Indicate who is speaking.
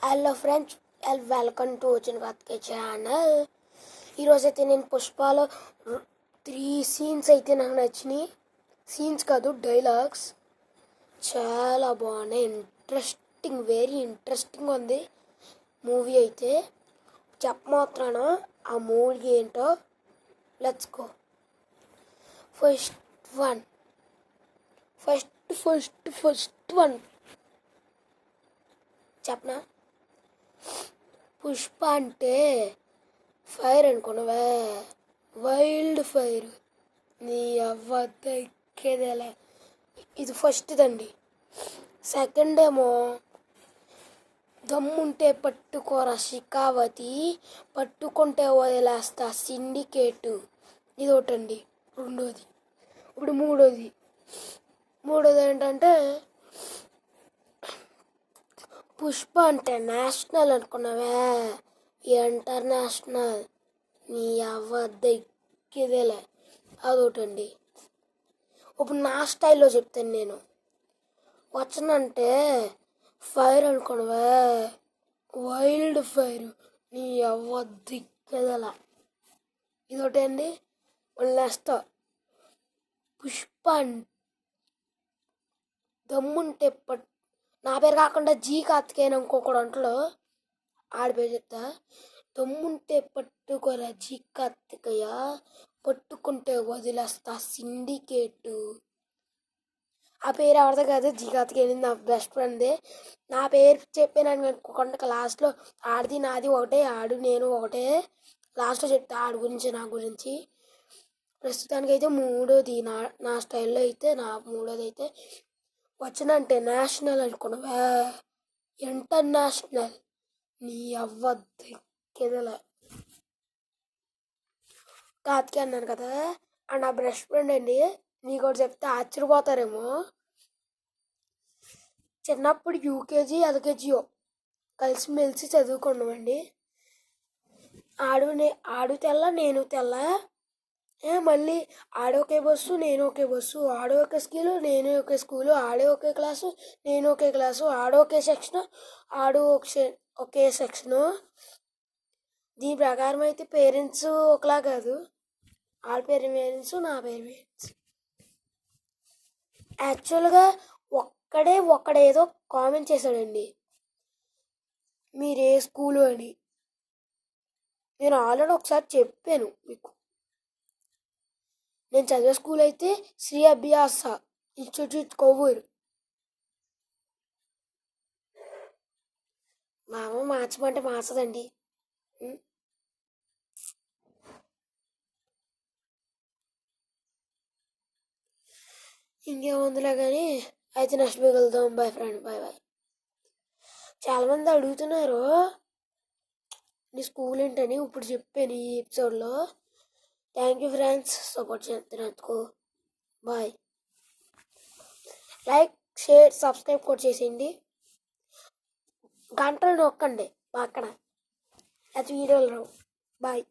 Speaker 1: Hello friends, welcome to వచ్చిన కథకే channel. ఈరోజైతే నేను పుష్పాలో 3 సీన్స్ అయితే నాకు నచ్చినాయి. సీన్స్ కాదు, డైలాగ్స్ చాలా బాగున్నాయి. వెరీ ఇంట్రెస్టింగ్ ఉంది మూవీ అయితే. చెప్పమాత్రాన ఆ మూవీ ఏంటో లెట్స్ గో. ఫస్ట్ వన్ చెప్పనా? పుష్ప అంటే ఫైర్ అనుకున్నావే, వైల్డ్ ఫైర్. నీ ఎక్కేదేలే. ఇది ఫస్ట్దండి. సెకండ్ ఏమో దమ్ముంటే పట్టుకోరా శిఖావతి, పట్టుకుంటే వదిలేస్తా సిండికేటు. ఇది ఒకటండి. రెండోది. ఇప్పుడు మూడోది ఏంటంటే పుష్ప అంటే నేషనల్ అనుకున్నావే, ఇంటర్నేషనల్. నీ ఎక్కేదేలే. అదొకటండి. ఇప్పుడు నా స్టైల్లో చెప్తాను నేను. వచ్చనంటే ఫైర్ అనుకున్నావే, వైల్డ్ ఫైర్. నీ ఎక్కేదేలా. ఇదొకటి అండి. నెక్స్ట్ పుష్ప దమ్ముంటే నా పేరు కాకుండా జీ కార్తికేయన్ ఇంకొకడు అంటలో ఆడి పేరు చెప్తా. దమ్ముంటే పట్టుకోరా జీ కార్తికేయ, పట్టుకుంటే వదిలేస్తా సిండికేటు. ఆ పేరు ఎవరిదో కాదు, జీ కార్తికేయన్ నా బెస్ట్ ఫ్రెండ్దే. నా పేరు చెప్పాను అనుకోకుండా లాస్ట్లో ఆడిది నాది ఒకటే, ఆడు నేను ఒకటే. లాస్ట్లో చెప్తా ఆడి గురించి, నా గురించి. ప్రస్తుతానికైతే మూడోది నా స్టైల్లో అయితే, నా మూడోది అయితే వచ్చనంటే నేషనల్ అనుకున్నావా, ఇంటర్నేషనల్. నీ ఎక్కేదేలే. కార్తికే అన్నాను కదా, నా బెస్ట్ ఫ్రెండ్ అండి. మీకు ఒకటి చెప్తే ఆశ్చర్యపోతారేమో. చిన్నప్పుడు యూకేజీ ఎల్కేజీయో కలిసిమెలిసి చదువుకున్నామండి. ఆడు తెల్ల, నేను తెల్ల. మళ్ళీ ఆడే ఒకే బస్సు, నేను ఒకే బస్సు. ఆడే ఒకే స్కూలు, నేను ఒకే స్కూలు. ఆడే ఒకే క్లాసు, నేను ఒకే క్లాసు. ఆడు ఒకే సెక్షను, ఆడు ఒకే సెక్షను. దీని ప్రకారం అయితే పేరెంట్స్ ఒకలా కాదు. ఆడ పేరు పేరెంట్స్, నా పేరు పేరెంట్స్. యాక్చువల్గా ఒక్కడేదో కామెంట్ చేశాడండి, మీరే స్కూలు అని. నేను ఆల్రెడీ ఒకసారి చెప్పాను మీకు. నేను చదివే స్కూల్ అయితే శ్రీ అభ్యాస ఇన్స్టిట్యూట్ కొవ్వూరు. మా అమ్మ మార్చమంటే మార్చదండి. ఇంకేముందిలే కానీ అయితే నెక్స్ట్ మిగులుదాం. Bye friend, bye. చాలామంది అడుగుతున్నారు నీ స్కూల్ ఏంటని. ఇప్పుడు చెప్పాను ఈ ఎపిసోడ్లో. థ్యాంక్ యూ ఫ్రెండ్స్, సపోర్ట్ చేస్తున్నందుకు. బాయ్. లైక్, షేర్, సబ్స్క్రైబ్ కూడా చేసేయండి. గంటలు నొక్కండి పక్కన, అది వీడియోలు రావు. బాయ్.